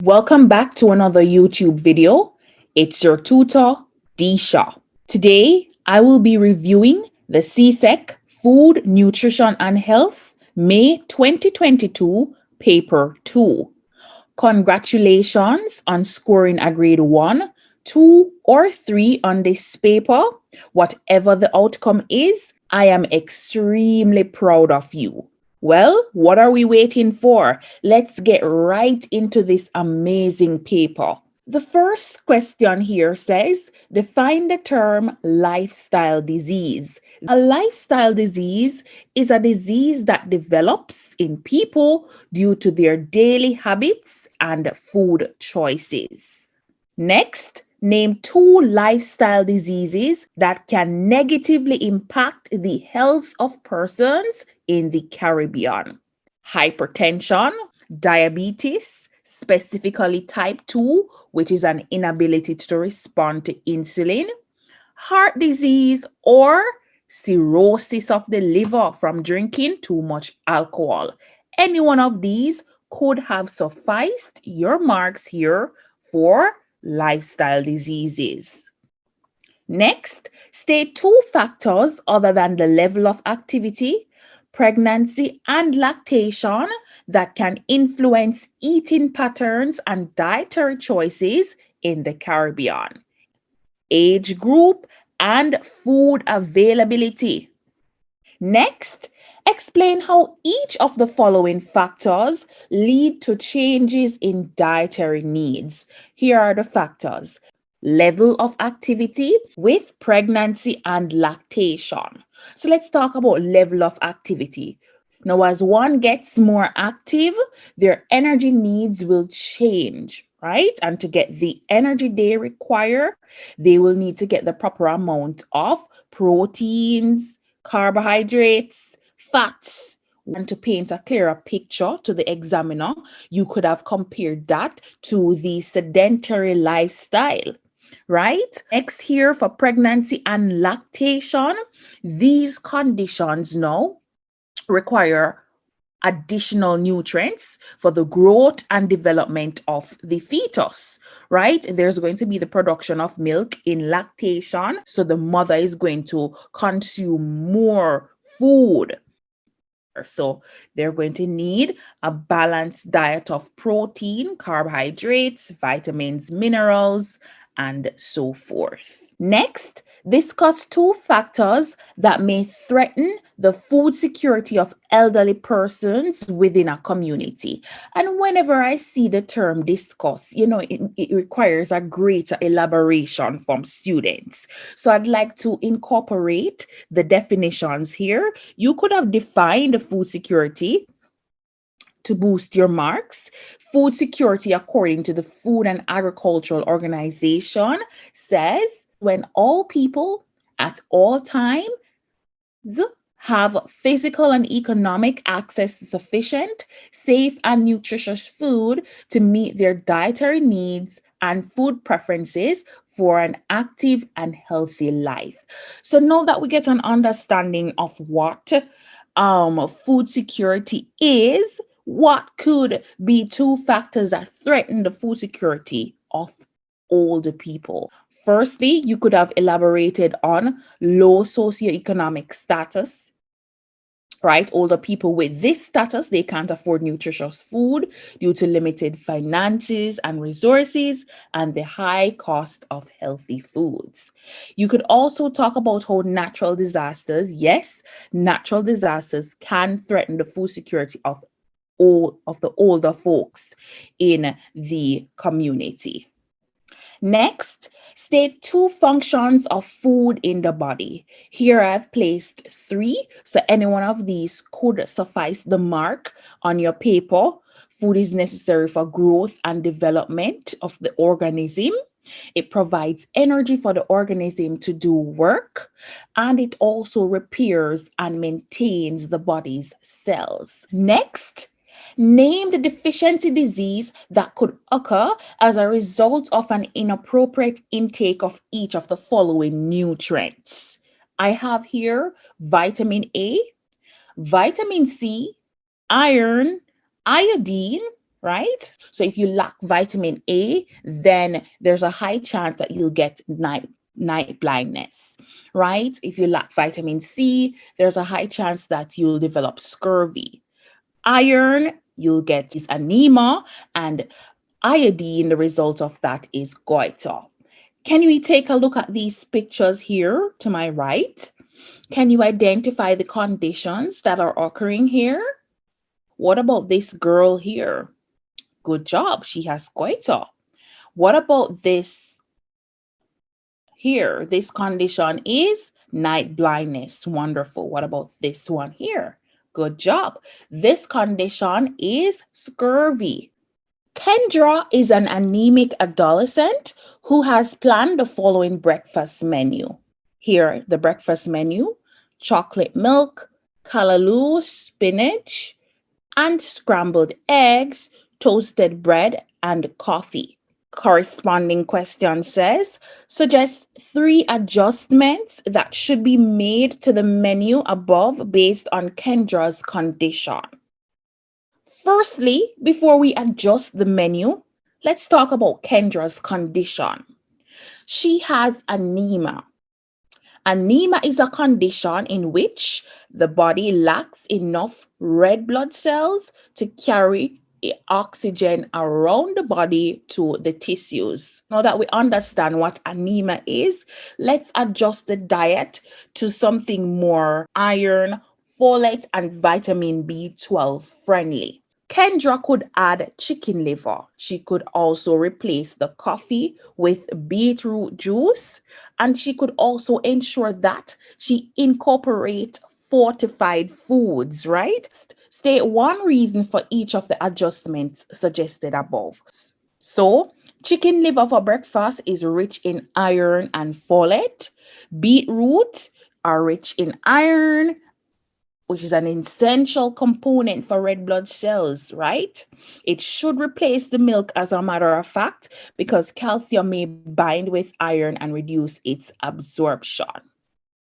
Welcome back to another YouTube video. It's your tutor, D. Shaw. Today, I will be reviewing the CSEC Food, Nutrition and Health May 2022 Paper 2. Congratulations on scoring a grade 1, 2, or 3 on this paper. Whatever the outcome is, I am extremely proud of you. Well, what are we waiting for? Let's get right into this amazing paper. The first question here says, define the term lifestyle disease. A lifestyle disease is a disease that develops in people due to their daily habits and food choices. Next, name 2 lifestyle diseases that can negatively impact the health of persons in the Caribbean. Hypertension, diabetes, specifically type 2, which is an inability to respond to insulin, heart disease, or cirrhosis of the liver from drinking too much alcohol. Any one of these could have sufficed your marks here for lifestyle diseases. Next, state 2 factors other than the level of activity, pregnancy, and lactation that can influence eating patterns and dietary choices in the Caribbean. Age group and food availability. Next, explain how each of the following factors lead to changes in dietary needs. Here are the factors: level of activity with pregnancy and lactation. So let's talk about level of activity. Now, as one gets more active, their energy needs will change, right? And to get the energy they require, they will need to get the proper amount of proteins, carbohydrates, fats. And to paint a clearer picture to the examiner, you could have compared that to the sedentary lifestyle, right? Next, here for pregnancy and lactation, these conditions now require additional nutrients for the growth and development of the fetus, right? There's going to be the production of milk in lactation. So the mother is going to consume more food. So they're going to need a balanced diet of protein, carbohydrates, vitamins, minerals, and so forth. Next, discuss 2 factors that may threaten the food security of elderly persons within a community. And whenever I see the term discuss, it requires a greater elaboration from students. So I'd like to incorporate the definitions here. You could have defined food security to boost your marks. Food security, according to the Food and Agricultural Organization, says when all people at all times have physical and economic access to sufficient, safe, and nutritious food to meet their dietary needs and food preferences for an active and healthy life. So now that we get an understanding of what food security is, what could be 2 factors that threaten the food security of older people? Firstly, you could have elaborated on low socioeconomic status, right? Older people with this status, they can't afford nutritious food due to limited finances and resources and the high cost of healthy foods. You could also talk about how natural disasters, yes, natural disasters can threaten the food security of all of the older folks in the community. Next, state 2 functions of food in the body. Here I've placed 3, so any one of these could suffice the mark on your paper. Food is necessary for growth and development of the organism. It provides energy for the organism to do work, and it also repairs and maintains the body's cells. Next, name the deficiency disease that could occur as a result of an inappropriate intake of each of the following nutrients. I have here vitamin A, vitamin C, iron, iodine, right? So if you lack vitamin A, then there's a high chance that you'll get night blindness, right? If you lack vitamin C, there's a high chance that you'll develop scurvy. Iron, you'll get is anemia, and iodine, the result of that is goiter. Can we take a look at these pictures here to my right? Can you identify the conditions that are occurring here? What about this girl here? Good job, she has goiter. What about this here? This condition is night blindness. Wonderful. What about this one here? Good job. This condition is scurvy. Kendra is an anemic adolescent who has planned the following breakfast menu. Here, the breakfast menu: chocolate milk, callaloo spinach, and scrambled eggs, toasted bread, and coffee. Corresponding question says, suggest 3 adjustments that should be made to the menu above based on Kendra's condition. Firstly, before we adjust the menu, let's talk about Kendra's condition. She has anemia. Anemia is a condition in which the body lacks enough red blood cells to carry oxygen around the body to the tissues. Now that we understand what anemia is, let's adjust the diet to something more iron, folate, and vitamin B12 friendly. Kendra could add chicken liver. She could also replace the coffee with beetroot juice, and she could also ensure that she incorporate fortified foods, right? State one reason for each of the adjustments suggested above. So, chicken liver for breakfast is rich in iron and folate. Beetroot are rich in iron, which is an essential component for red blood cells, right? It should replace the milk as a matter of fact, because calcium may bind with iron and reduce its absorption.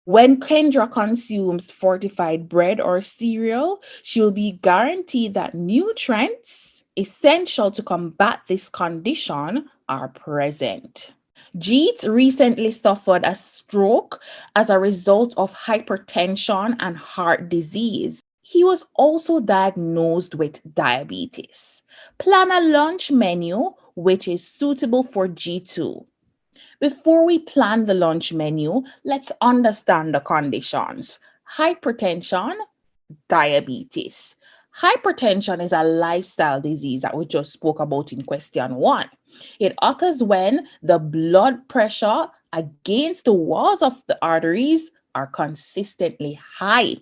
When Kendra consumes fortified bread or cereal, she will be guaranteed that nutrients essential to combat this condition are present. Jeet recently suffered a stroke as a result of hypertension and heart disease. He was also diagnosed with diabetes. Plan a lunch menu which is suitable for G2. Before we plan the lunch menu, let's understand the conditions: hypertension, diabetes. Hypertension is a lifestyle disease that we just spoke about in question 1. It occurs when the blood pressure against the walls of the arteries are consistently high,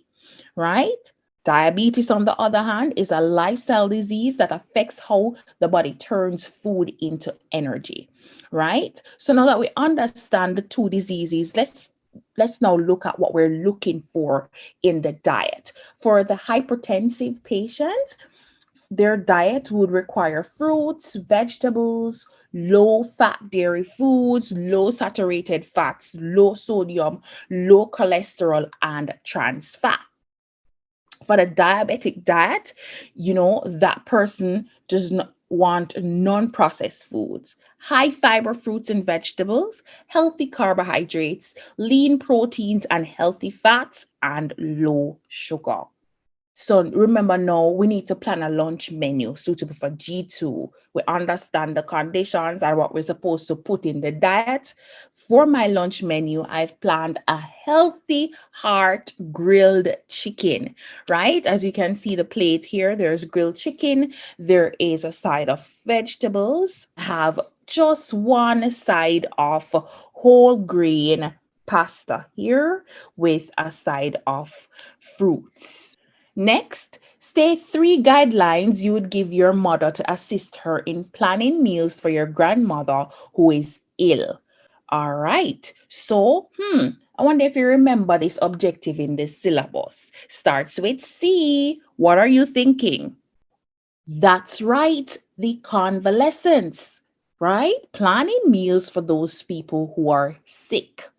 right? Diabetes, on the other hand, is a lifestyle disease that affects how the body turns food into energy, right? So now that we understand the two diseases, let's now look at what we're looking for in the diet. For the hypertensive patient, their diet would require fruits, vegetables, low fat dairy foods, low saturated fats, low sodium, low cholesterol, and trans fat. For the diabetic diet, that person does not want non-processed foods, high fiber fruits and vegetables, healthy carbohydrates, lean proteins and healthy fats, and low sugar. So remember, now we need to plan a lunch menu suitable for G2. We understand the conditions and what we're supposed to put in the diet. For my lunch menu, I've planned a healthy heart grilled chicken, right? As you can see the plate here, there's grilled chicken. There is a side of vegetables. I have just one side of whole grain pasta here with a side of fruits. Next, state 3 guidelines you would give your mother to assist her in planning meals for your grandmother who is ill. All right. So, I wonder if you remember this objective in the syllabus. Starts with C. What are you thinking? That's right, the convalescence, right? Planning meals for those people who are sick.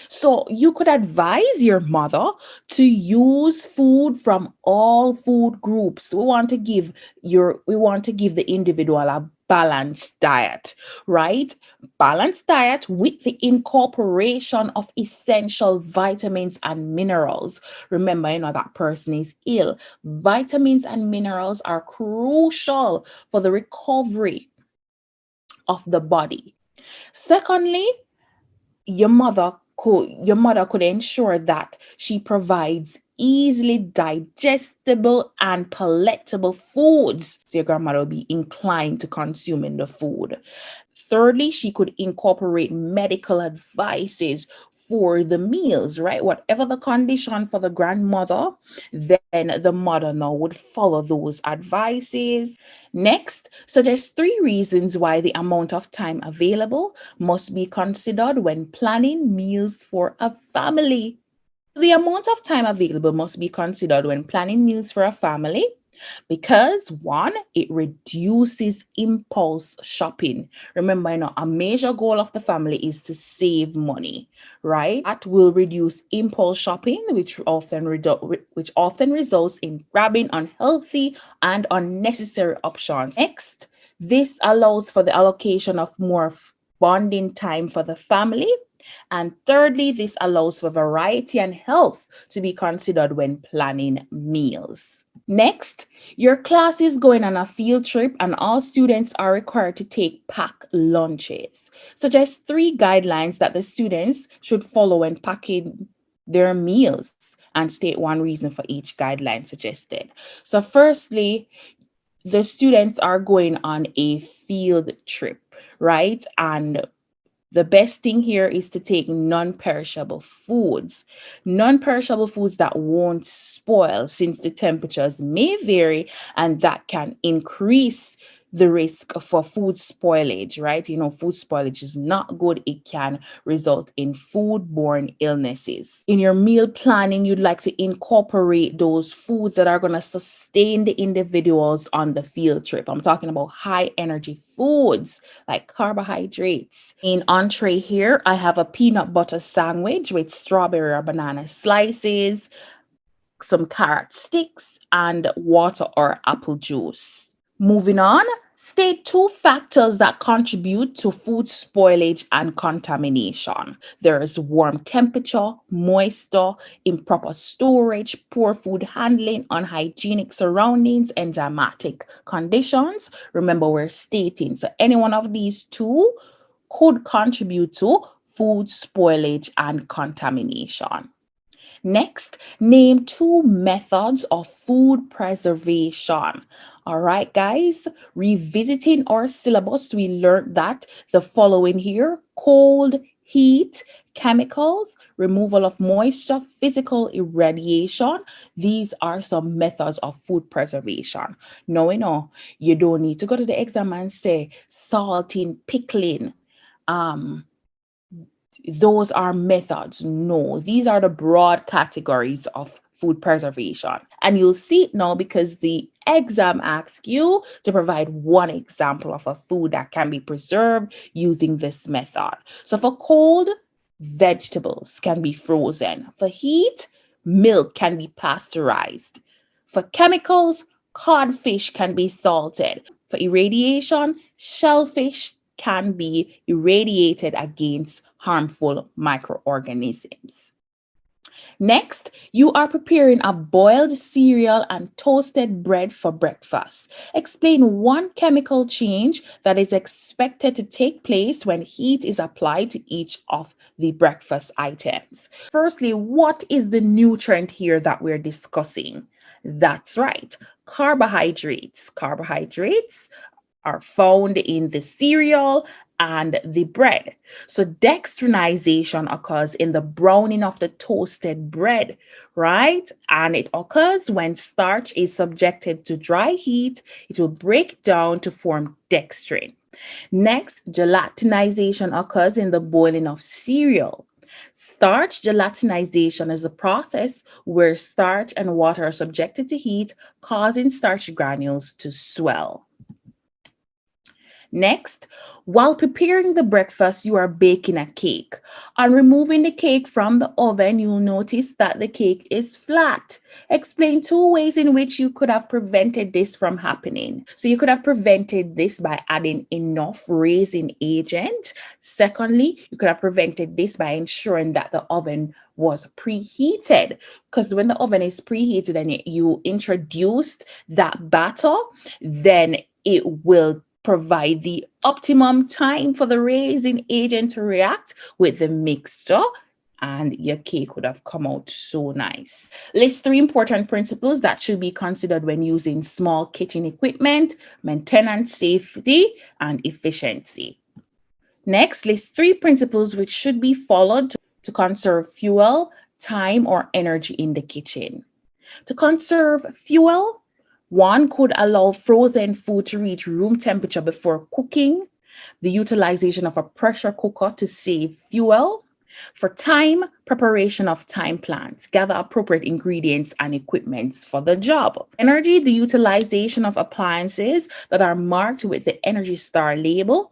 So you could advise your mother to use food from all food groups. We want to give the individual a balanced diet, right? Balanced diet with the incorporation of essential vitamins and minerals. Remember, that person is ill. Vitamins and minerals are crucial for the recovery of the body. Secondly, your mother could ensure that she provides easily digestible and palatable foods, so your grandmother will be inclined to consuming the food. Thirdly, she could incorporate medical advices for the meals, right? Whatever the condition for the grandmother, then the mother now would follow those advices. Next, suggest 3 reasons why the amount of time available must be considered when planning meals for a family. The amount of time available must be considered when planning meals for a family because one, it reduces impulse shopping. Remember, a major goal of the family is to save money, right? That will reduce impulse shopping, which often results in grabbing unhealthy and unnecessary options. Next, this allows for the allocation of more bonding time for the family. And thirdly, this allows for variety and health to be considered when planning meals. Next, your class is going on a field trip and all students are required to take packed lunches. Suggest 3 guidelines that the students should follow when packing their meals and state 1 reason for each guideline suggested. So firstly, the students are going on a field trip, right? And the best thing here is to take non-perishable foods. Non-perishable foods that won't spoil since the temperatures may vary and that can increase the risk for food spoilage, right? Food spoilage is not good. It can result in foodborne illnesses. In your meal planning, you'd like to incorporate those foods that are going to sustain the individuals on the field trip. I'm talking about high energy foods like carbohydrates. In entree here, I have a peanut butter sandwich with strawberry or banana slices, some carrot sticks, and water or apple juice. Moving on, state 2 factors that contribute to food spoilage and contamination. There is warm temperature, moisture, improper storage, poor food handling, unhygienic surroundings, enzymatic conditions. Remember, we're stating, so any one of these 2 could contribute to food spoilage and contamination. Next, name 2 methods of food preservation. All right, guys, revisiting our syllabus, we learned that the following here: cold, heat, chemicals, removal of moisture, physical irradiation. These are some methods of food preservation. No, you don't need to go to the exam and say salting, pickling, those are methods. No, these are the broad categories of food preservation. And you'll see it now because the exam asks you to provide 1 example of a food that can be preserved using this method. So for cold, vegetables can be frozen. For heat, milk can be pasteurized. For chemicals, codfish can be salted. For irradiation, shellfish can be irradiated against harmful microorganisms. Next, you are preparing a boiled cereal and toasted bread for breakfast. Explain 1 chemical change that is expected to take place when heat is applied to each of the breakfast items. Firstly, what is the nutrient here that we're discussing? That's right, carbohydrates. Carbohydrates are found in the cereal and the bread. So dextrinization occurs in the browning of the toasted bread, right? And it occurs when starch is subjected to dry heat. It will break down to form dextrin. Next, gelatinization occurs in the boiling of cereal. Starch gelatinization is a process where starch and water are subjected to heat, causing starch granules to swell. Next, while preparing the breakfast, you are baking a cake. On removing the cake from the oven, you'll notice that the cake is flat. Explain two ways in which you could have prevented this from happening. So you could have prevented this by adding enough raising agent. Secondly, you could have prevented this by ensuring that the oven was preheated, because when the oven is preheated and you introduced that batter, then it will provide the optimum time for the raising agent to react with the mixture, and your cake would have come out so nice. List three important principles that should be considered when using small kitchen equipment: maintenance, safety, and efficiency. Next, list three principles which should be followed to conserve fuel, time, or energy in the kitchen. To conserve fuel, one could allow frozen food to reach room temperature before cooking, the utilization of a pressure cooker to save fuel. For time, preparation of time plans, gather appropriate ingredients and equipments for the job. Energy, the utilization of appliances that are marked with the Energy Star label,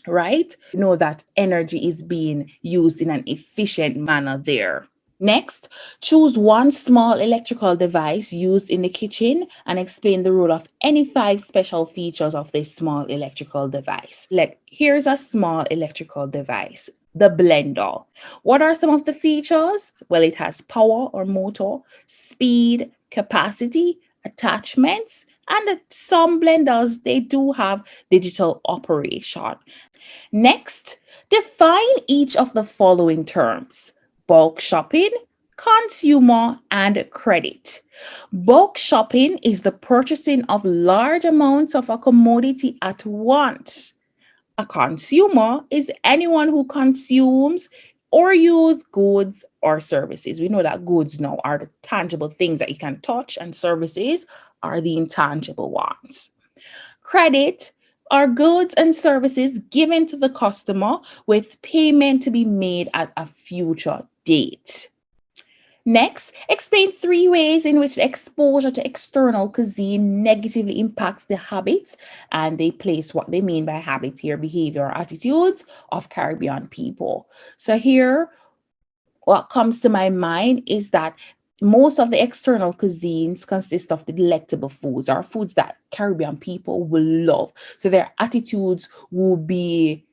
right? Know that energy is being used in an efficient manner there. Next, choose one small electrical device used in the kitchen and explain the role of any 5 special features of this small electrical device. Here's a small electrical device, the blender. What are some of the features? Well, it has power or motor, speed, capacity, attachments, and some blenders, they do have digital operation. Next, define each of the following terms: bulk shopping, consumer, and credit. Bulk shopping is the purchasing of large amounts of a commodity at once. A consumer is anyone who consumes or use goods or services. We know that goods now are the tangible things that you can touch, and services are the intangible ones. Credit are goods and services given to the customer with payment to be made at a future date. Next, explain 3 ways in which exposure to external cuisine negatively impacts the habits, and they place what they mean by habits here: behavior or attitudes of Caribbean people. So here, what comes to my mind is that most of the external cuisines consist of the delectable foods, or foods that Caribbean people will love. So their attitudes will be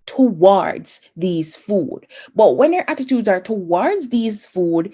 towards these food. But when their attitudes are towards these food,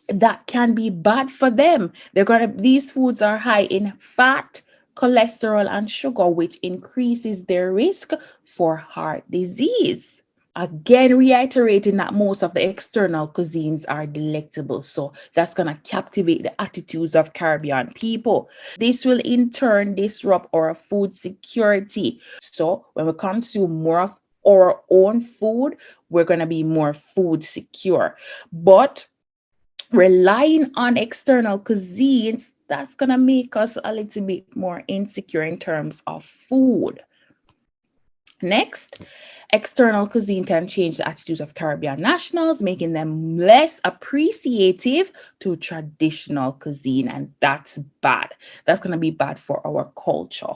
that can be bad for them. These foods are high in fat, cholesterol, and sugar, which increases their risk for heart disease. Again, reiterating that most of the external cuisines are delectable. So that's going to captivate the attitudes of Caribbean people. This will in turn disrupt our food security. So when we consume more of our own food, we're going to be more food secure. But relying on external cuisines, that's going to make us a little bit more insecure in terms of food. Next, external cuisine can change the attitudes of Caribbean nationals, making them less appreciative to traditional cuisine, and that's bad. That's going to be bad for our culture.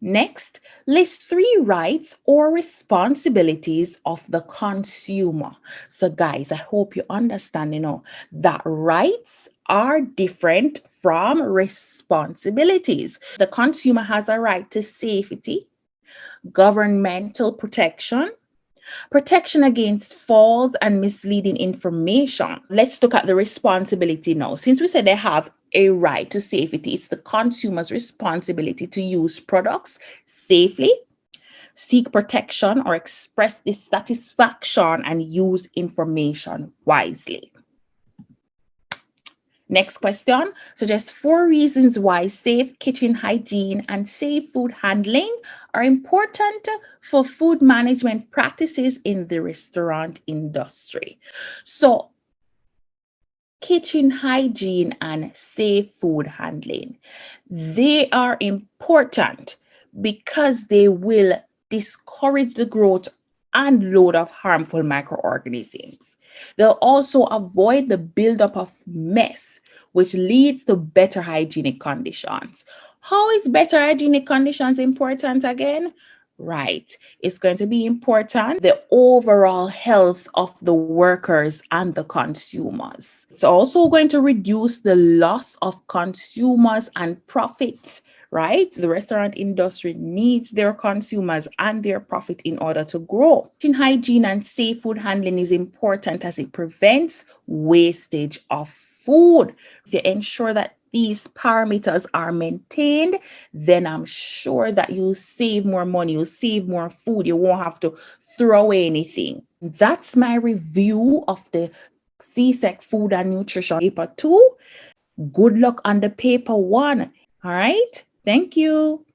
Next, list 3 rights or responsibilities of the consumer. So guys, I hope you understand, that rights are different from responsibilities. The consumer has a right to safety, governmental protection, protection against false and misleading information. Let's look at the responsibility now. Since we said they have a right to safety, it's the consumer's responsibility to use products safely, seek protection, or express dissatisfaction, and use information wisely. Next question, suggest 4 reasons why safe kitchen hygiene and safe food handling are important for food management practices in the restaurant industry. So, kitchen hygiene and safe food handling, they are important because they will discourage the growth and load of harmful microorganisms. They'll also avoid the buildup of mess, which leads to better hygienic conditions. How is better hygienic conditions important again? Right. It's going to be important, the overall health of the workers and the consumers. It's also going to reduce the loss of consumers and profits, right? The restaurant industry needs their consumers and their profit in order to grow. Hygiene and safe food handling is important as it prevents wastage of food. If you ensure that these parameters are maintained, then I'm sure that you'll save more money, you'll save more food, you won't have to throw away anything. That's my review of the CSEC Food and Nutrition Paper 2. Good luck on the Paper 1. All right. Thank you.